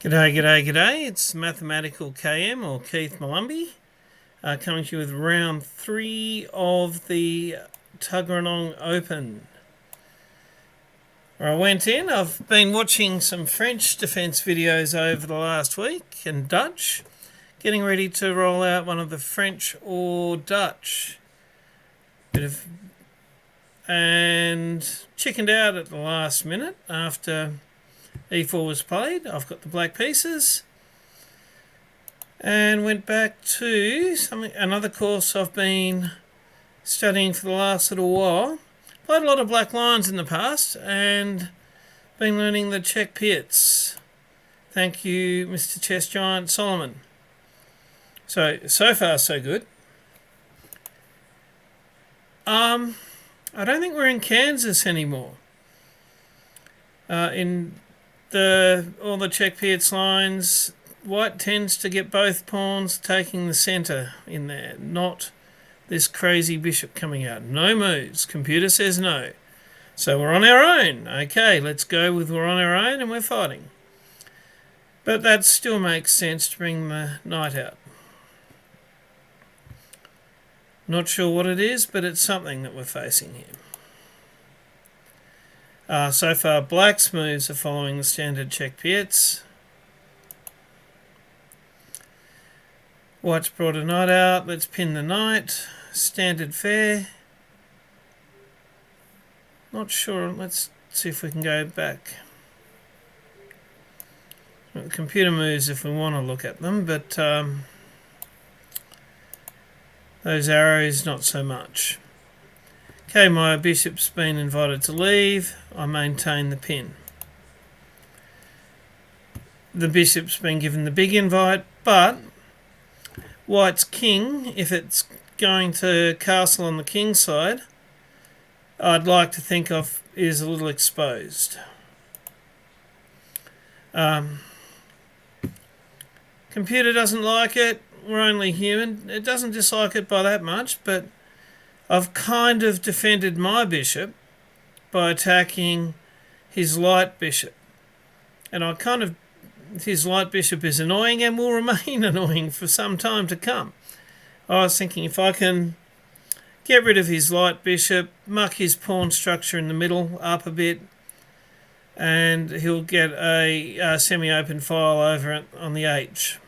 G'day, g'day, g'day. It's Mathematical KM or Keith Malumbi coming to you with round 3 of the Tuggeranong Open. Where I went in, I've been watching some French defence videos over the last week and Dutch, getting ready to roll out one of the French or Dutch. And chickened out at the last minute after e4 was played. I've got the black pieces and went back to another course I've been studying for the last little while. Played a lot of black lines in the past and been learning the Czech Pirc. Thank you, Mr. Chess Giant Solomon. So far so good. I don't think we're in Kansas anymore. In all the Czech Pirc lines, white tends to get both pawns taking the centre in there, not this crazy bishop coming out. No moves. Computer says no. So we're on our own. Okay, let's go with we're on our own and we're fighting. But that still makes sense to bring the knight out. Not sure what it is, but it's something that we're facing here. So far, black's moves are following the standard Czech Pirc. White's brought a knight out. Let's pin the knight. Standard fare. Not sure. Let's see if we can go back. Well, the computer moves if we want to look at them, but those arrows, not so much. Okay, my bishop's been invited to leave. I maintain the pin. The bishop's been given the big invite, but white's king, if it's going to castle on the king side, I'd like to think of is a little exposed. Computer doesn't like it. We're only human. It doesn't dislike it by that much, but I've kind of defended my bishop by attacking his light bishop. And his light bishop is annoying and will remain annoying for some time to come. I was thinking if I can get rid of his light bishop, muck his pawn structure in the middle up a bit, and he'll get a semi-open file over on the H.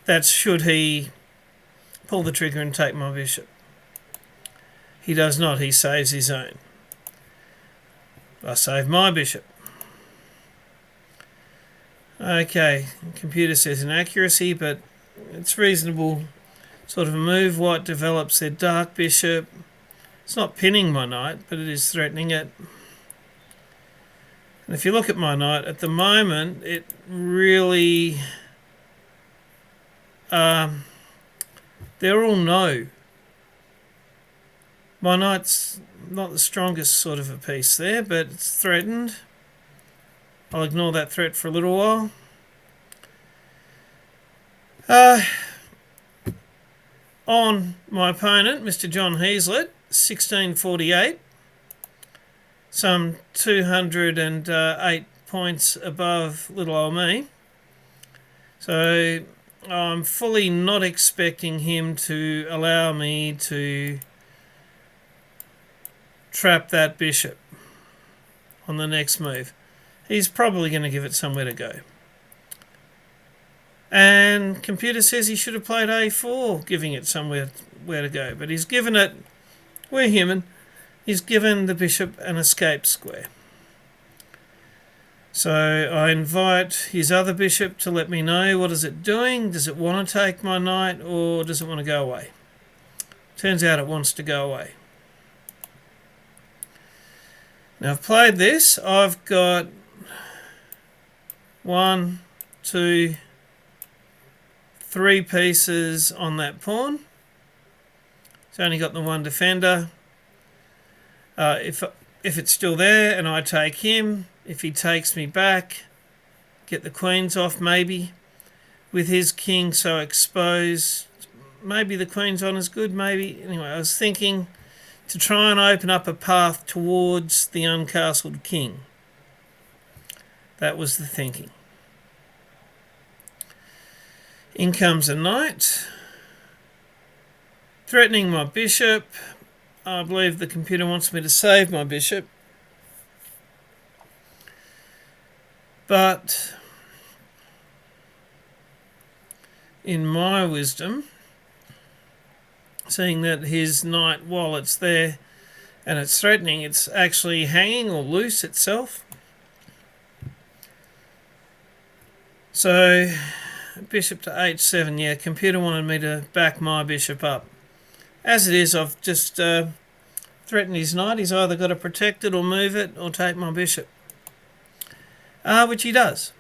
That's should he pull the trigger and take my bishop. He does not. He saves his own. I save my bishop. Okay, computer says inaccuracy, but it's reasonable sort of a move. White develops their dark bishop. It's not pinning my knight, but it is threatening it. And if you look at my knight, at the moment, it really... they're all no. My knight's not the strongest sort of a piece there, but it's threatened. I'll ignore that threat for a little while. On my opponent, Mr. John Heaslett, 1648. Some 208 points above little old me. So I'm fully not expecting him to allow me to trap that bishop on the next move. He's probably going to give it somewhere to go. And computer says he should have played a4, giving it somewhere where to go. But he's given it, we're human, he's given the bishop an escape square. So I invite his other bishop to let me know what is it doing. Does it want to take my knight or does it want to go away? Turns out it wants to go away. Now I've played this. I've got 1, 2, 3 pieces on that pawn. It's only got the one defender. If it's still there and I take him, if he takes me back, get the queens off maybe. With his king so exposed, maybe the queen's on as good, maybe. Anyway, I was thinking to try and open up a path towards the uncastled king. That was the thinking. In comes a knight, threatening my bishop. I believe the computer wants me to save my bishop. But in my wisdom, seeing that his knight, while it's there and it's threatening, it's actually hanging or loose itself. So bishop to h7, yeah, computer wanted me to back my bishop up. As it is, I've just threatened his knight. He's either got to protect it or move it or take my bishop, which he does.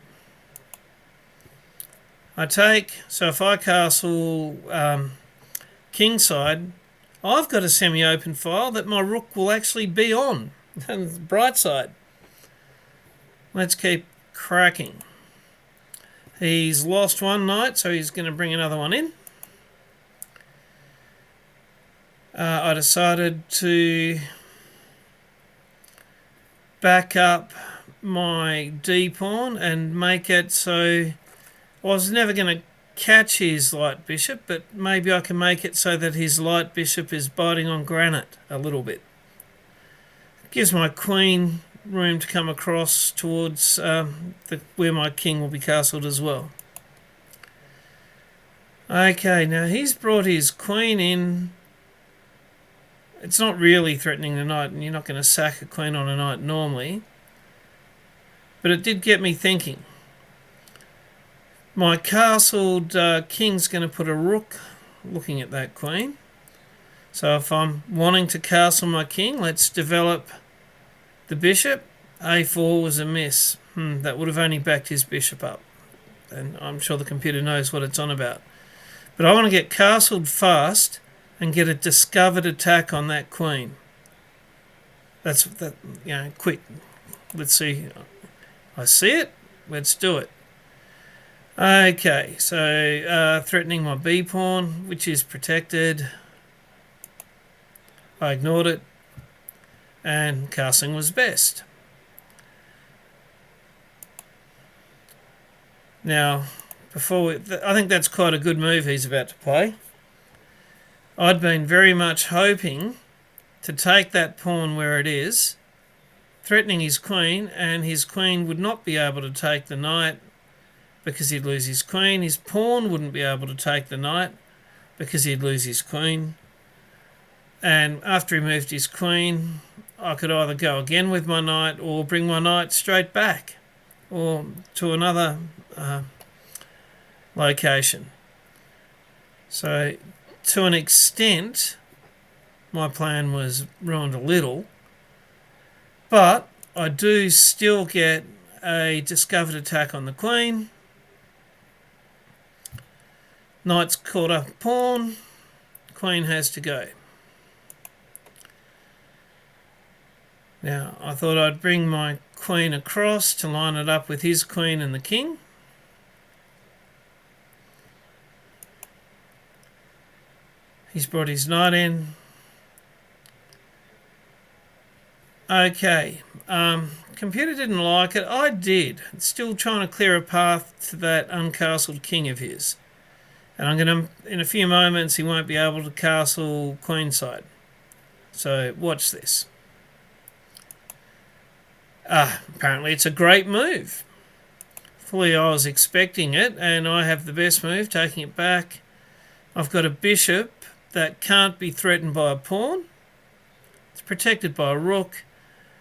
I take, so if I castle kingside, I've got a semi-open file that my rook will actually be on, and the bright side. Let's keep cracking. He's lost one knight, so he's going to bring another one in. I decided to back up my d-pawn and make it so I was never going to catch his light bishop, but maybe I can make it so that his light bishop is biting on granite a little bit. It gives my queen room to come across towards where my king will be castled as well. Okay, now he's brought his queen in. It's not really threatening the knight, and you're not going to sack a queen on a knight normally, but it did get me thinking. My castled king's going to put a rook looking at that queen. So if I'm wanting to castle my king, let's develop the bishop. a4 was a miss. That would have only backed his bishop up. And I'm sure the computer knows what it's on about. But I want to get castled fast and get a discovered attack on that queen. Quick. Let's see. I see it. Let's do it. Okay, so threatening my b-pawn, which is protected. I ignored it. And castling was best. Now, I think that's quite a good move he's about to play. I'd been very much hoping to take that pawn where it is, threatening his queen, and his queen would not be able to take the knight because he'd lose his queen. His pawn wouldn't be able to take the knight because he'd lose his queen. And after he moved his queen, I could either go again with my knight or bring my knight straight back or to another location. So to an extent, my plan was ruined a little, but I do still get a discovered attack on the queen. Knight's caught up a pawn, queen has to go. Now, I thought I'd bring my queen across to line it up with his queen and the king. He's brought his knight in. Okay, computer didn't like it. I did. It's still trying to clear a path to that uncastled king of his. And I'm going to, in a few moments, he won't be able to castle queenside. So watch this. Apparently it's a great move. Fully I was expecting it, and I have the best move, taking it back. I've got a bishop that can't be threatened by a pawn. It's protected by a rook,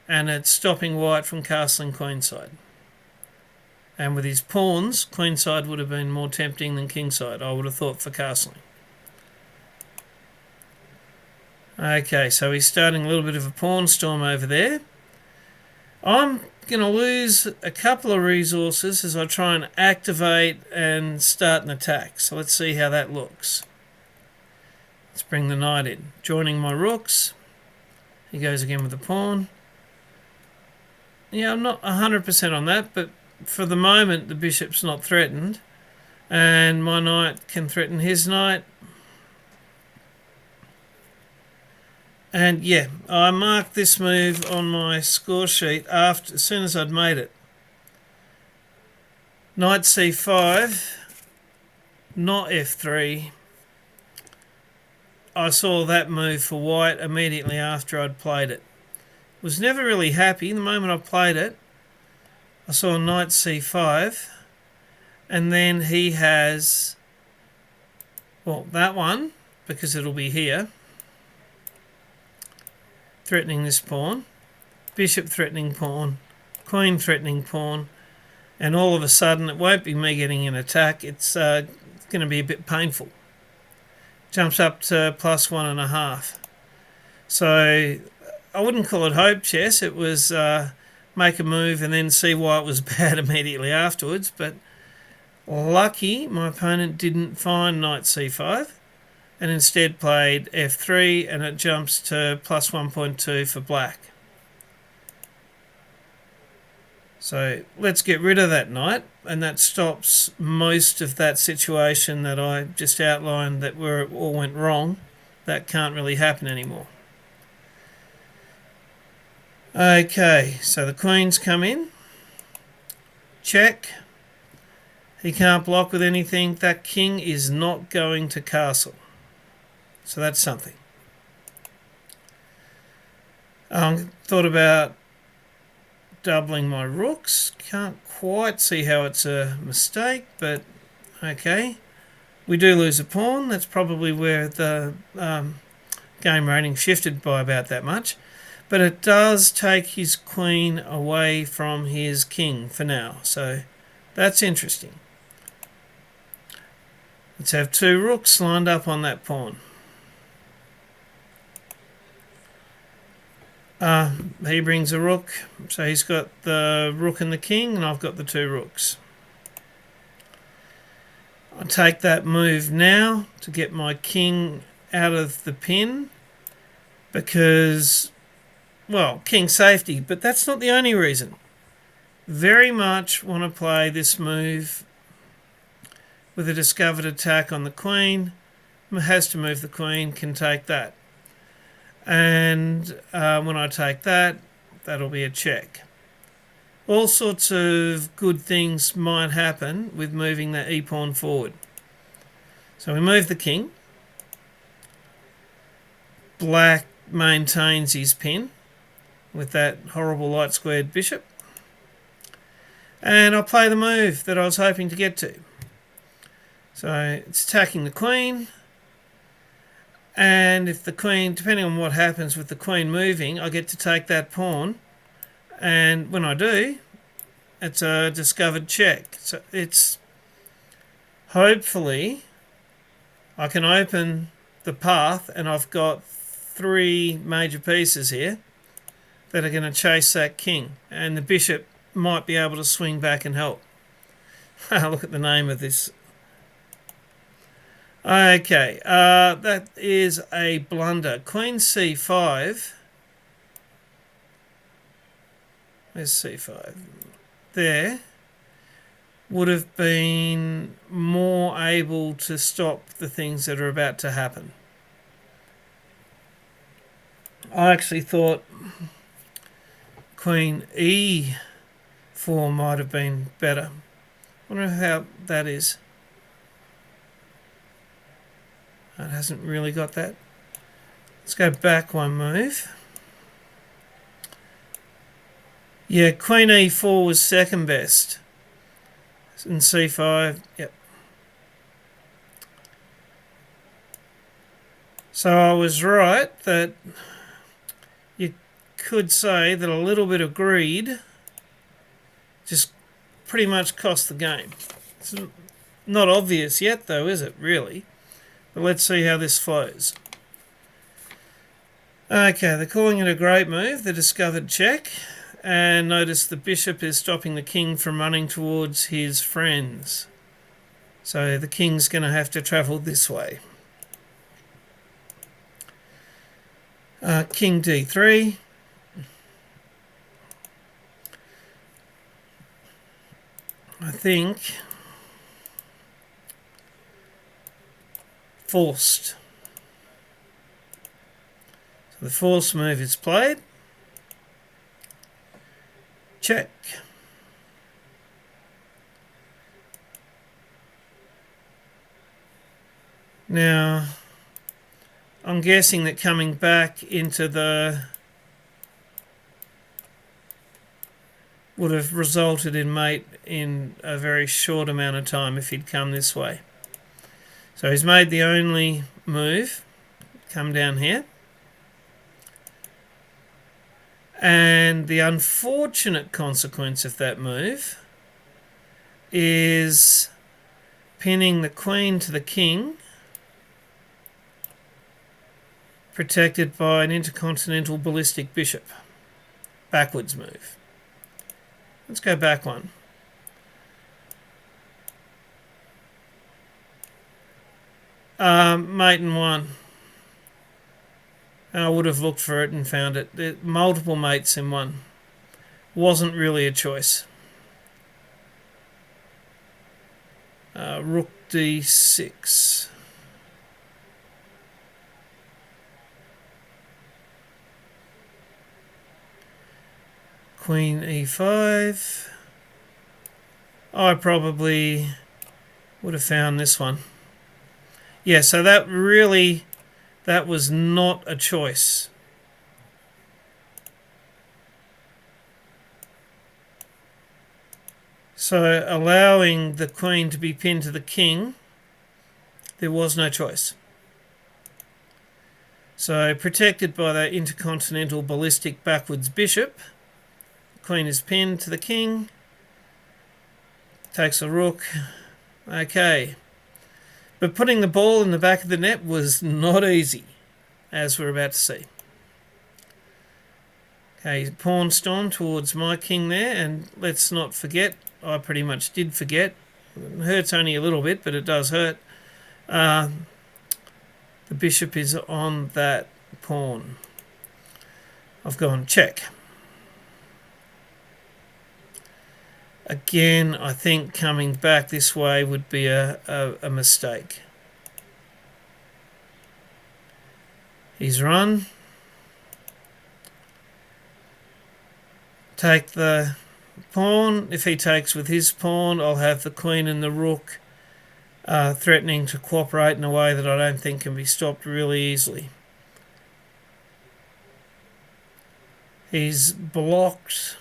and it's stopping white from castling queenside. And with his pawns, queenside would have been more tempting than kingside, I would have thought, for castling. Okay, so he's starting a little bit of a pawn storm over there. I'm going to lose a couple of resources as I try and activate and start an attack. So let's see how that looks. Let's bring the knight in. Joining my rooks. He goes again with the pawn. Yeah, I'm not 100% on that, but for the moment the bishop's not threatened. And my knight can threaten his knight. And yeah, I marked this move on my score sheet as soon as I'd made it. Knight c5. not f3. I saw that move for white immediately after I'd played it. Was never really happy. The moment I played it, I saw knight c5, and then he has, well, that one, because it'll be here, threatening this pawn, bishop threatening pawn, queen threatening pawn, and all of a sudden it won't be me getting an attack, it's going to be a bit painful. Jumps up to +1.5. So I wouldn't call it hope chess, it was make a move and then see why it was bad immediately afterwards, but lucky my opponent didn't find knight c5 and instead played f3, and it jumps to +1.2 for black. So let's get rid of that knight, and that stops most of that situation that I just outlined, that where it all went wrong. That can't really happen anymore. Okay, so the queens come in. Check. He can't block with anything. That king is not going to castle. So that's something. Thought about doubling my rooks. Can't quite see how it's a mistake, but okay. We do lose a pawn. That's probably where the game rating shifted by about that much. But it does take his queen away from his king for now. So that's interesting. Let's have two rooks lined up on that pawn. He brings a rook, so he's got the rook and the king, and I've got the two rooks. I take that move now to get my king out of the pin because, well, king safety, but that's not the only reason. Very much want to play this move with a discovered attack on the queen. Has to move the queen, can take that. And when I take that, that'll be a check. All sorts of good things might happen with moving the e-pawn forward. So we move the king. Black maintains his pin with that horrible light squared bishop. And I'll play the move that I was hoping to get to. So it's attacking the queen. And if the queen, depending on what happens with the queen moving, I get to take that pawn. And when I do, it's a discovered check. So it's, hopefully, I can open the path, and I've got three major pieces here that are going to chase that king. And the bishop might be able to swing back and help. Look at the name of this. Okay, that is a blunder. Queen c5. Where's c5? There. Would have been more able to stop the things that are about to happen. I actually thought Queen e4 might have been better. I wonder how that is. It hasn't really got that. Let's go back one move. Yeah, Queen e4 was second best. And c5, yep. So I was right that you could say that a little bit of greed just pretty much cost the game. It's not obvious yet though, is it, really? But let's see how this flows. Okay, they're calling it a great move, the discovered check. And notice the bishop is stopping the king from running towards his friends. So the king's going to have to travel this way. King d3. I think forced. So the forced move is played. Check. Now, I'm guessing that coming back into the would have resulted in mate in a very short amount of time if he'd come this way. So he's made the only move, come down here. And the unfortunate consequence of that move is pinning the queen to the king, protected by an intercontinental ballistic bishop. Backwards move. Let's go back one. Mate in one. And I would have looked for it and found it. There multiple mates in one. Wasn't really a choice. Rook d6. Queen e5. I probably would have found this one. Yeah, so that was not a choice. So allowing the queen to be pinned to the king, there was no choice. So protected by that intercontinental ballistic backwards bishop, the queen is pinned to the king, takes a rook. Okay. But putting the ball in the back of the net was not easy, as we're about to see. Okay, pawn storm towards my king there, and let's not forget, I pretty much did forget. It hurts only a little bit, but it does hurt. The bishop is on that pawn. I've gone check. Again, I think coming back this way would be a mistake. He's run. Take the pawn. If he takes with his pawn, I'll have the queen and the rook threatening to cooperate in a way that I don't think can be stopped really easily. He's blocked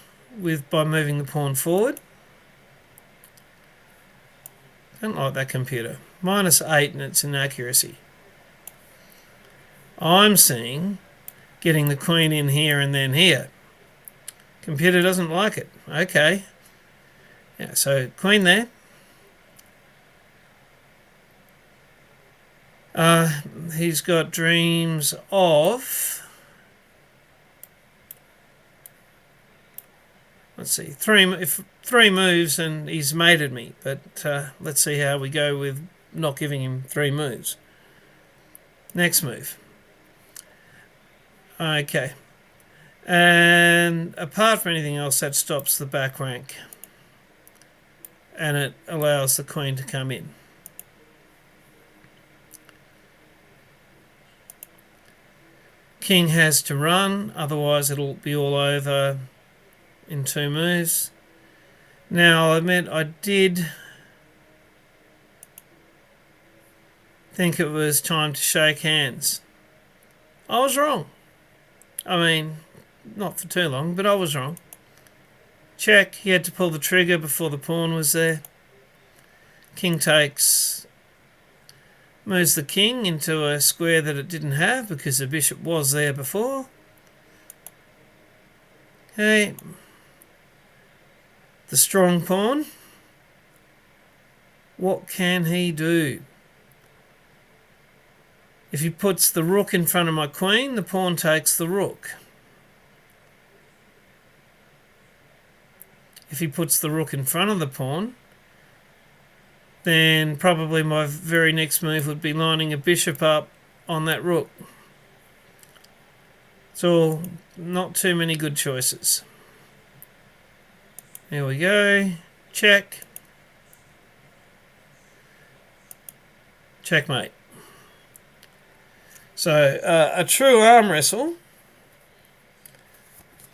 by moving the pawn forward. Don't like that computer. -8 and its inaccuracy. I'm seeing getting the queen in here and then here. Computer doesn't like it. Okay. Yeah, so queen there. He's got dreams of... Let's see, three moves and he's mated me. But let's see how we go with not giving him 3 moves. Next move. Okay. And apart from anything else, that stops the back rank. And it allows the queen to come in. King has to run, otherwise it'll be all over in 2 moves. Now, I'll admit I did think it was time to shake hands. I was wrong. I mean, not for too long, but I was wrong. Check, he had to pull the trigger before the pawn was there. King takes, moves the king into a square that it didn't have because the bishop was there before. Okay. The strong pawn. What can he do? If he puts the rook in front of my queen, the pawn takes the rook. If he puts the rook in front of the pawn, then probably my very next move would be lining a bishop up on that rook. So, not too many good choices. There we go. Check. Checkmate. So, a true arm wrestle.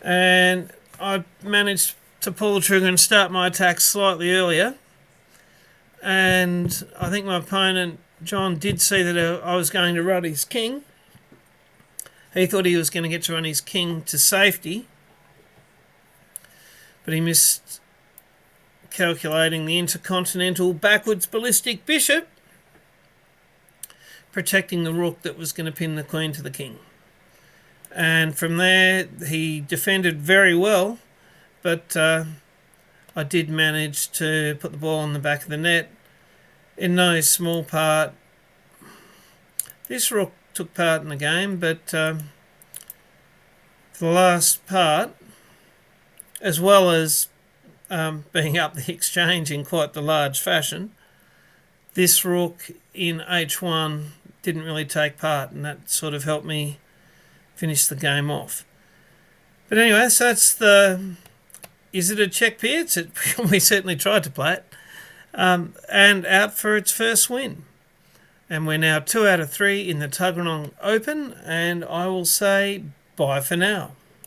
And I managed to pull the trigger and start my attack slightly earlier. and I think my opponent John did see that I was going to run his king. He thought he was going to get to run his king to safety, but he missed calculating the Intercontinental backwards ballistic bishop, protecting the rook that was going to pin the queen to the king. And from there, he defended very well, but I did manage to put the ball on the back of the net. In no small part, this rook took part in the game, but for the last part, as well as being up the exchange in quite the large fashion, this rook in H1 didn't really take part, and that sort of helped me finish the game off. But anyway, so that's the... Is it a Czech Pirc? We certainly tried to play it. And out for its first win. And we're now 2 out of 3 in the Tuggeranong Open, and I will say bye for now.